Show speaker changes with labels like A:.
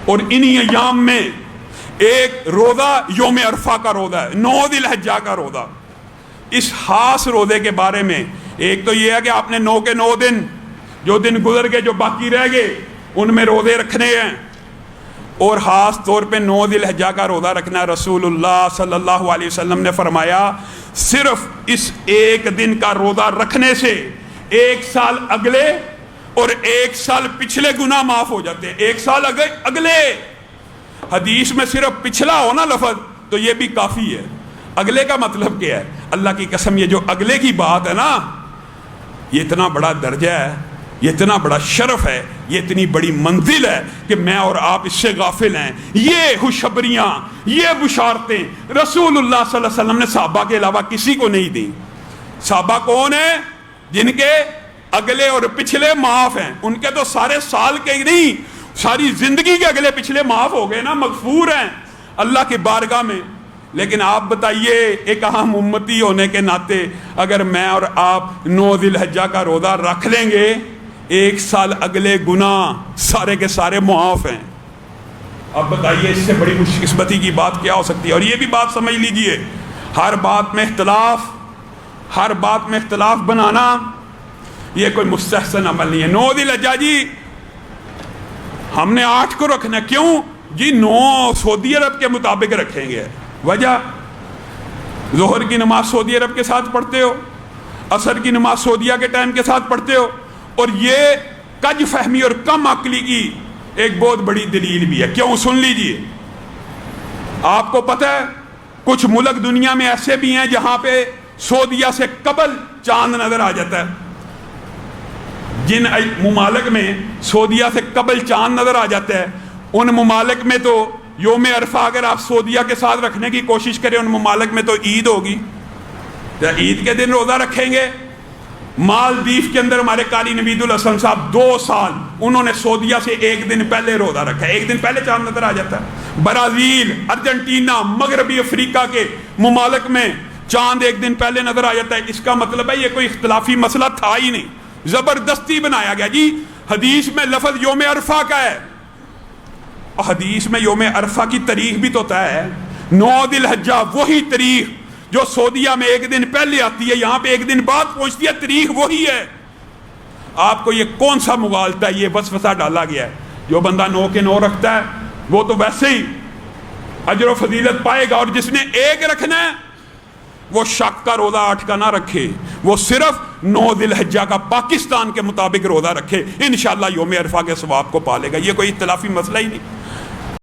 A: اور انہی ایام میں ایک روزہ یوم عرفہ کا روزہ ہے، 9 ذی الحجہ کا روزہ۔ اس خاص روزے کے بارے میں ایک تو یہ ہے کہ آپ نے 9 کے 9 دن جو دن گزر گئے، جو باقی رہ گئے، ان میں روزے رکھنے ہیں، اور خاص طور پہ 9 ذی الحجہ کا روزہ رکھنا۔ رسول اللہ صلی اللہ علیہ وسلم نے فرمایا صرف اس ایک دن کا روزہ رکھنے سے 1 سال اگلے اور 1 سال پچھلے گناہ معاف ہو جاتے ہیں۔ 1 سال اگلے، حدیث میں صرف پچھلا ہو نا لفظ تو یہ بھی کافی ہے۔ اگلے کا مطلب کیا ہے؟ اللہ کی قسم یہ جو اگلے کی بات ہے نا، یہ اتنا بڑا درجہ ہے، یہ اتنا بڑا شرف ہے، یہ اتنی بڑی منزل ہے کہ میں اور آپ اس سے غافل ہیں۔ یہ خوشخبریاں، یہ بشارتیں رسول اللہ صلی اللہ علیہ وسلم نے صحابہ کے علاوہ کسی کو نہیں دیں۔ صحابہ کون ہیں؟ جن کے اگلے اور پچھلے معاف ہیں۔ ان کے تو سارے سال کے نہیں، ساری زندگی کے اگلے پچھلے معاف ہو گئے نا، مغفور ہیں اللہ کی بارگاہ میں۔ لیکن آپ بتائیے، ایک اہم امتی ہونے کے ناطے اگر میں اور آپ 9 ذی الحجہ کا روزہ رکھ لیں گے، 1 سال اگلے گناہ سارے کے سارے معاف ہیں۔ اب بتائیے اس سے بڑی خوش قسمتی کی بات کیا ہو سکتی ہے؟ اور یہ بھی بات سمجھ لیجئے، ہر بات میں اختلاف بنانا یہ کوئی مستحسن عمل نہیں ہے۔ 9 ذی الحجہ جی ہم نے 8 کو رکھنا، کیوں جی؟ 9 سعودی عرب کے مطابق رکھیں گے۔ وجہ، ظہر کی نماز سعودی عرب کے ساتھ پڑھتے ہو، عصر کی نماز سعودیہ کے ٹائم کے ساتھ پڑھتے ہو، اور یہ کج فہمی اور کم عقلی کی ایک بہت بڑی دلیل بھی ہے۔ کیوں؟ سن لیجئے، آپ کو پتہ ہے کچھ ملک دنیا میں ایسے بھی ہیں جہاں پہ سعودیہ سے قبل چاند نظر آ جاتا ہے۔ جن ممالک میں سعودیہ سے قبل چاند نظر آ جاتا ہے، ان ممالک میں تو یوم عرفہ اگر آپ سعودیہ کے ساتھ رکھنے کی کوشش کریں، ان ممالک میں تو عید ہوگی، تو عید کے دن روزہ رکھیں گے۔ مالدیف کے اندر ہمارے قاری نوید الحسن صاحب 2 سال انہوں نے سعودیہ سے 1 دن پہلے روزہ رکھا ہے، 1 دن پہلے چاند نظر آ جاتا ہے۔ برازیل، ارجنٹینا، مغربی افریقہ کے ممالک میں چاند 1 دن پہلے نظر آ جاتا ہے۔ اس کا مطلب ہے یہ کوئی اختلافی مسئلہ تھا ہی نہیں، زبردستی بنایا گیا۔ جی حدیث میں لفظ یوم عرفہ کا ہے، حدیث میں یوم عرفہ کی تاریخ بھی تو طے ہے۔ 9 ذی الحجہ وہی تاریخ جو سعودیہ میں 1 دن پہلے آتی ہے، یہاں پہ 1 دن بعد پہنچتی ہے، تاریخ وہی ہے۔ آپ کو یہ کون سا مغالطہ ہے؟ یہ وسوسہ ڈالا گیا ہے۔ جو بندہ 9 کے 9 رکھتا ہے وہ تو ویسے ہی اجر و فضیلت پائے گا، اور جس نے 1 رکھنا ہے وہ شک کا روزہ 8 کا نہ رکھے، وہ صرف 9 ذی الحجہ کا پاکستان کے مطابق روزہ رکھے، انشاءاللہ یوم عرفہ کے ثواب کو پالے گا۔ یہ کوئی اختلافی مسئلہ ہی نہیں۔